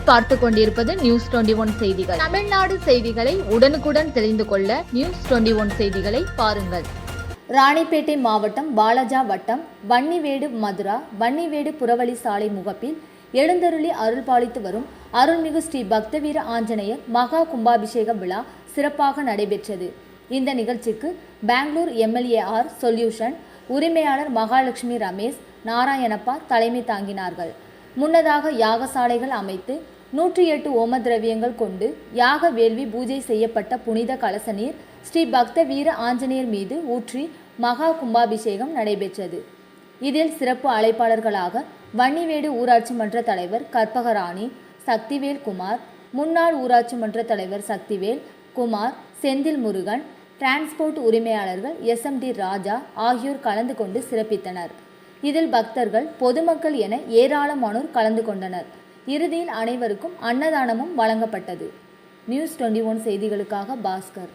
நீங்கள் பார்த்து கொண்டிருப்பது நியூஸ் 21 செய்திகள். தமிழ்நாடு செய்திகளை உடனுக்குடன் தெரிந்து கொள்ள நியூஸ் 21 செய்திகளை பாருங்கள். ராணிப்பேட்டை மாவட்டம் வாலாஜா வட்டம் வன்னிவேடு மதுரா வன்னிவேடு புறவழி சாலை முகப்பில் எழுந்தருளி அருள்பாலித்து வரும் அருள்மிகு ஸ்ரீ பக்தவீர ஆஞ்சநேயர் மகா கும்பாபிஷேக விழா சிறப்பாக நடைபெற்றது. இந்த நிகழ்ச்சிக்கு பெங்களூர் MLAR சொல்யூஷன் உரிமையாளர் மகாலட்சுமி ரமேஷ் நாராயணப்பா தலைமை தாங்கினார்கள். முன்னதாக யாகசாலைகள் அமைத்து 108 ஓம திரவியங்கள் கொண்டு யாக வேள்வி பூஜை செய்யப்பட்ட புனித கலச நீர் ஸ்ரீ பக்த வீர ஆஞ்சநேயர் மீது ஊற்றி மகா கும்பாபிஷேகம் நடைபெற்றது. இதில் சிறப்பு அழைப்பாளர்களாக வன்னிவேடு ஊராட்சி மன்ற தலைவர் கற்பகராணி, சக்திவேல் குமார், முன்னாள் ஊராட்சி மன்ற தலைவர் சக்திவேல் குமார், செந்தில் முருகன், டிரான்ஸ்போர்ட் உரிமையாளர்கள் SMD ராஜா ஆகியோர் கலந்து கொண்டு சிறப்பித்தனர். இதில் பக்தர்கள், பொதுமக்கள் என ஏராளமானோர் கலந்து கொண்டனர். இறுதியில் அனைவருக்கும் அன்னதானமும் வழங்கப்பட்டது. நியூஸ் 21 செய்திகளுக்காக பாஸ்கர்.